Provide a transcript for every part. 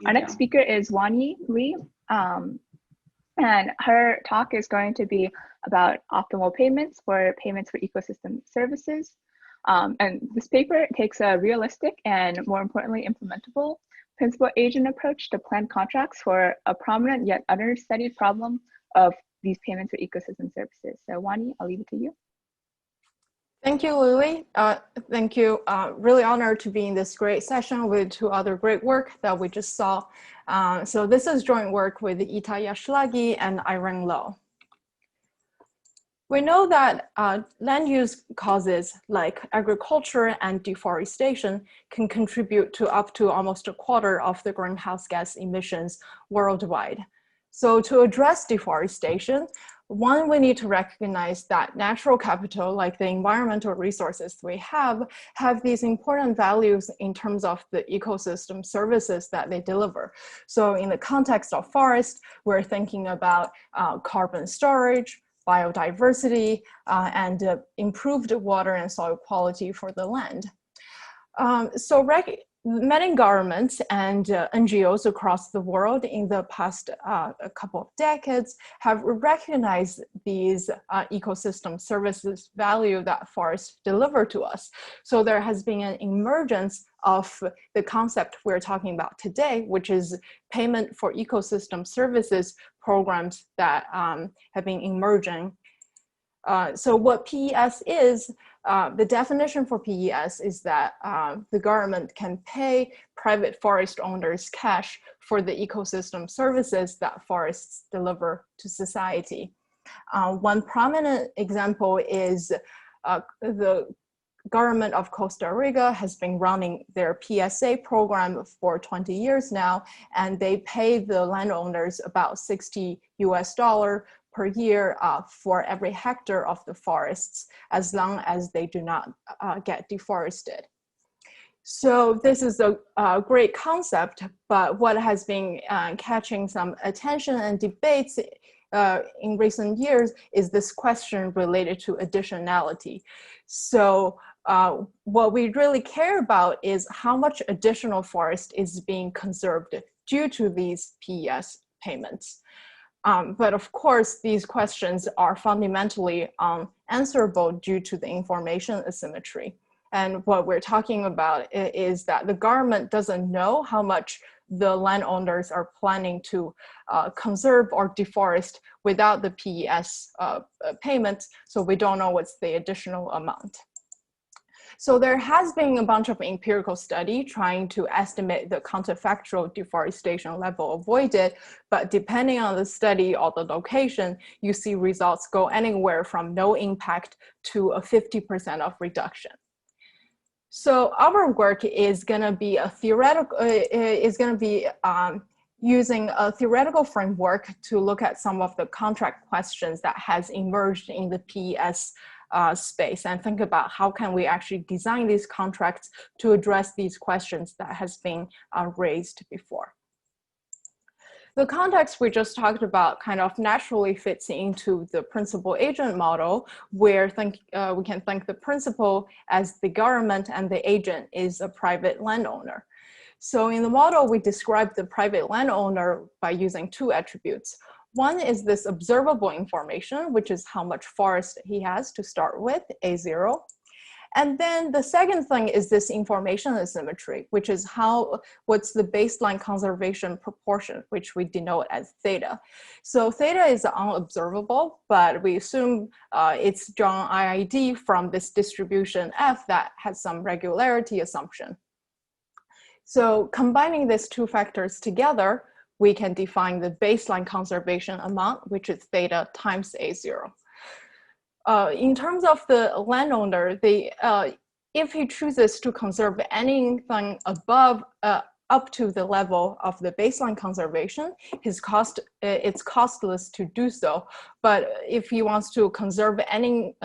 Our next speaker is Wanyi Li, and her talk is going to be about optimal payments for ecosystem services. And this paper takes a realistic and, more importantly, implementable principal agent approach to plan contracts for a prominent yet understudied problem of these payments for ecosystem services. So Wanyi, I'll leave it to you. Thank you, Lily. Thank you. Really honored to be in this great session with two other great work that we just saw. So this is joint work with Itai Ashlagi and Irene. We know that land use causes like agriculture and deforestation can contribute to up to almost a quarter of the greenhouse gas emissions worldwide. So to address deforestation, one, we need to recognize that natural capital, like the environmental resources we have these important values in terms of the ecosystem services that they deliver. So in the context of forest, we're thinking about carbon storage, biodiversity, and improved water and soil quality for the land. Many governments and NGOs across the world in the past couple of decades have recognized these ecosystem services value that forests deliver to us. So there has been an emergence of the concept we're talking about today, which is payment for ecosystem services programs that have been emerging. So what PES is, the definition for PES is that the government can pay private forest owners cash for the ecosystem services that forests deliver to society. One prominent example is the government of Costa Rica has been running their PSA program for 20 years now, and they pay the landowners about $60 per year for every hectare of the forests, as long as they do not get deforested. So this is a great concept, but what has been catching some attention and debates in recent years is this question related to additionality. So what we really care about is how much additional forest is being conserved due to these PES payments. But of course, these questions are fundamentally unanswerable due to the information asymmetry. And what we're talking about is that the government doesn't know how much the landowners are planning to conserve or deforest without the PES payments, so we don't know what's the additional amount. So there has been a bunch of empirical study trying to estimate the counterfactual deforestation level avoided, but depending on the study or the location, you see results go anywhere from no impact to a 50% of reduction. So our work is going to be a theoretical, using a theoretical framework to look at some of the contract questions that has emerged in the PES space and think about how can we actually design these contracts to address these questions that has been raised before. The context we just talked about kind of naturally fits into the principal agent model, where we can think the principal as the government and the agent is a private landowner. So in the model, we describe the private landowner by using two attributes. One is this observable information, which is how much forest he has to start with, A0. And then the second thing is this information asymmetry, which is what's the baseline conservation proportion, which we denote as theta. So theta is unobservable, but we assume it's drawn IID from this distribution F that has some regularity assumption. So combining these two factors together, we can define the baseline conservation amount, which is theta times A0. In terms of the landowner, if he chooses to conserve anything above, up to the level of the baseline conservation, it's costless to do so. But if he wants to conserve any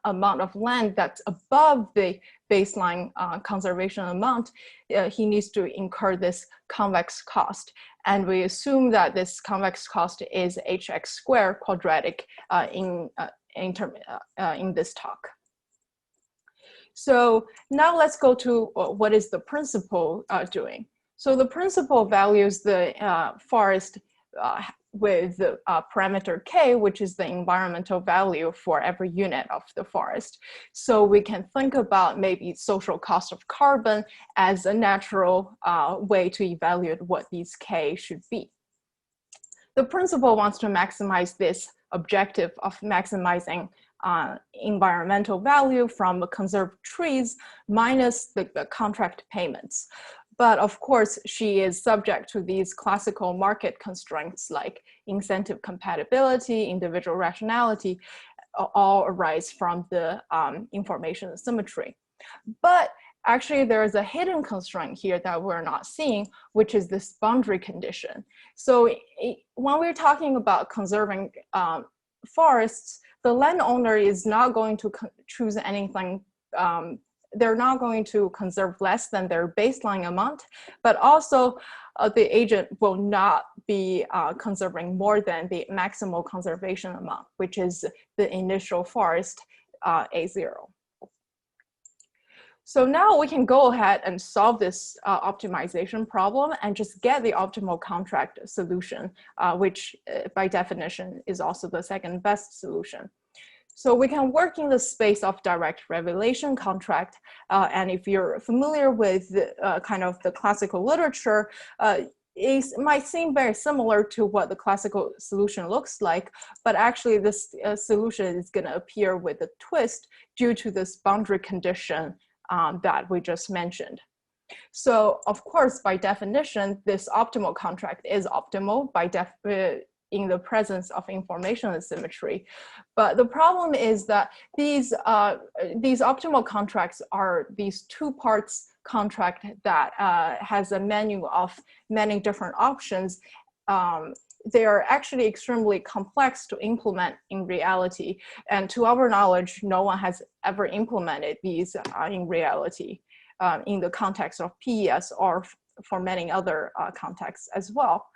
amount of land that's above the baseline conservation amount, he needs to incur this convex cost. And we assume that this convex cost is hx squared quadratic in this talk. So now let's go to what is the principal doing. So the principal values the forest with the parameter K, which is the environmental value for every unit of the forest. So we can think about maybe social cost of carbon as a natural way to evaluate what these K should be. The principal wants to maximize this objective of maximizing environmental value from conserved trees minus the contract payments. But of course, she is subject to these classical market constraints like incentive compatibility, individual rationality, all arise from the information asymmetry. But actually, there is a hidden constraint here that we're not seeing, which is this boundary condition. So when we're talking about conserving forests, the landowner is not going to choose anything. They're not going to conserve less than their baseline amount, but also the agent will not be conserving more than the maximal conservation amount, which is the initial forest A0. So now we can go ahead and solve this optimization problem and just get the optimal contract solution, which by definition is also the second best solution. So we can work in the space of direct revelation contract. And if you're familiar with kind of the classical literature, it might seem very similar to what the classical solution looks like, but actually this solution is going to appear with a twist due to this boundary condition that we just mentioned. So of course, by definition, this optimal contract is optimal in the presence of information asymmetry. But the problem is that these optimal contracts are these two parts contract that has a menu of many different options. They are actually extremely complex to implement in reality. And to our knowledge, no one has ever implemented these in reality in the context of PES or for many other contexts as well.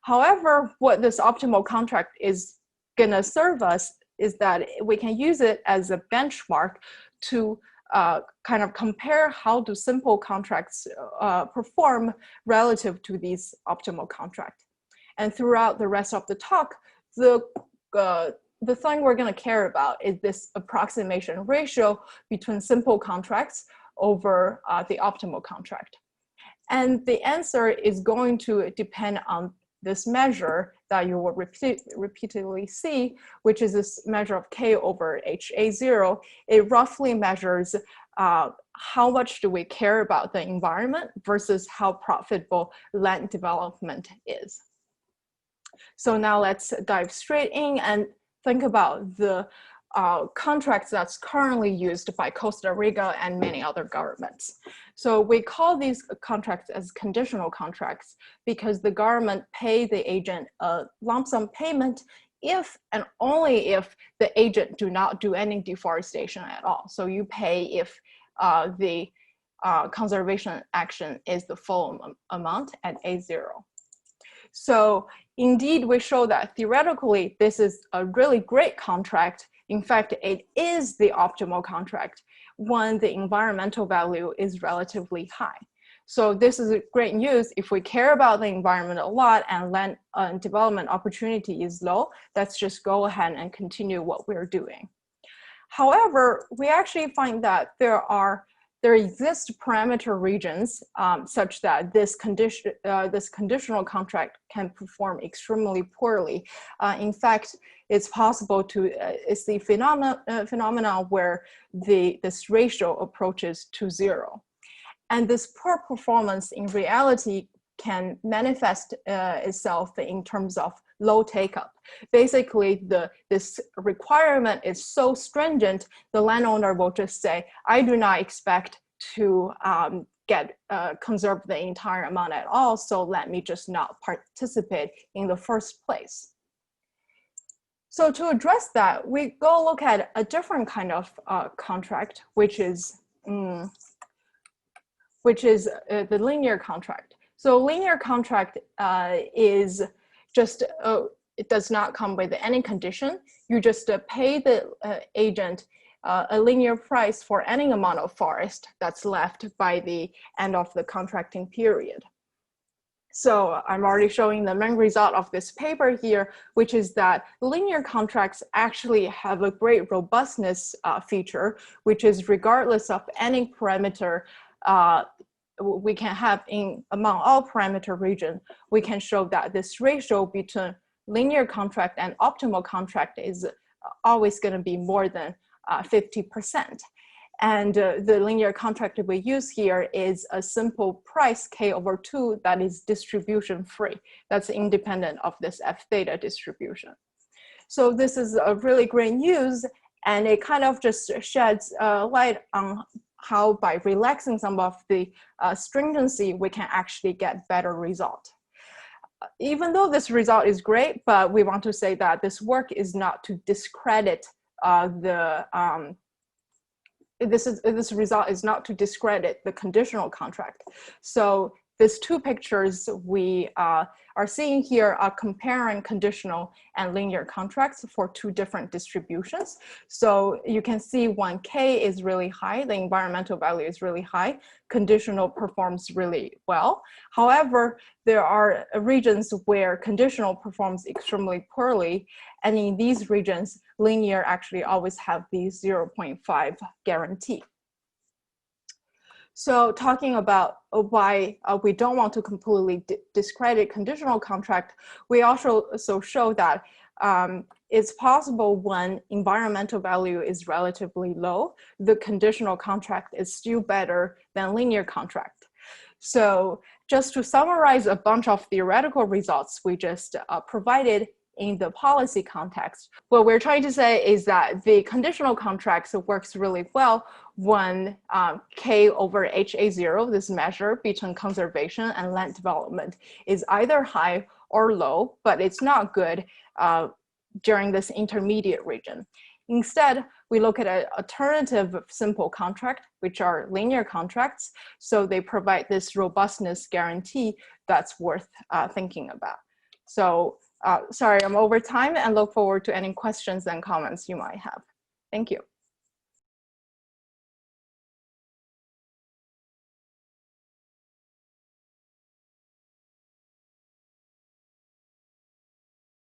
However, what this optimal contract is gonna serve us is that we can use it as a benchmark to kind of compare how do simple contracts perform relative to these optimal contracts. And throughout the rest of the talk, the thing we're gonna care about is this approximation ratio between simple contracts over the optimal contract. And the answer is going to depend on this measure that you will repeatedly see, which is this measure of K over HA0. It roughly measures how much do we care about the environment versus how profitable land development is. So now let's dive straight in and think about the contracts that's currently used by Costa Rica and many other governments. So we call these contracts as conditional contracts because the government pay the agent a lump sum payment if and only if the agent do not do any deforestation at all. So you pay if the conservation action is the full amount at A0. So indeed, we show that theoretically, this is a really great contract. In fact, it is the optimal contract when the environmental value is relatively high. So this is great news. If we care about the environment a lot and land development opportunity is low, let's just go ahead and continue what we're doing. However, we actually find that there exist parameter regions such that this conditional contract can perform extremely poorly. In fact, it's possible to see phenomena where this ratio approaches to 0. And this poor performance in reality can manifest itself in terms of low take-up. Basically, this requirement is so stringent, the landowner will just say, I do not expect to conserve the entire amount at all, so let me just not participate in the first place. So to address that, we go look at a different kind of contract, which is the linear contract. So linear contract is just, it does not come with any condition. You just pay the agent a linear price for any amount of forest that's left by the end of the contracting period. So I'm already showing the main result of this paper here, which is that linear contracts actually have a great robustness feature, which is regardless of any parameter we can have among all parameter region, we can show that this ratio between linear contract and optimal contract is always going to be more than 50%. And the linear contract we use here is a simple price k/2 that is distribution free. That's independent of this f theta distribution. So this is a really great news, and it kind of just sheds light on how by relaxing some of the stringency, we can actually get better result. Even though this result is great, but we want to say that this work is not to discredit this result is not to discredit the conditional contract. So these two pictures we are seeing here are comparing conditional and linear contracts for two different distributions. So you can see when K is really high, the environmental value is really high, conditional performs really well. However, there are regions where conditional performs extremely poorly. And in these regions, linear actually always have the 0.5 guarantee. So talking about why we don't want to completely discredit conditional contract, we also show that it's possible when environmental value is relatively low, the conditional contract is still better than linear contract. So just to summarize a bunch of theoretical results we just provided in the policy context, what we're trying to say is that the conditional contracts works really well when K/HA0, this measure between conservation and land development, is either high or low, but it's not good during this intermediate region. Instead, we look at an alternative simple contract, which are linear contracts. So they provide this robustness guarantee that's worth thinking about. So sorry, I'm over time and look forward to any questions and comments you might have. Thank you.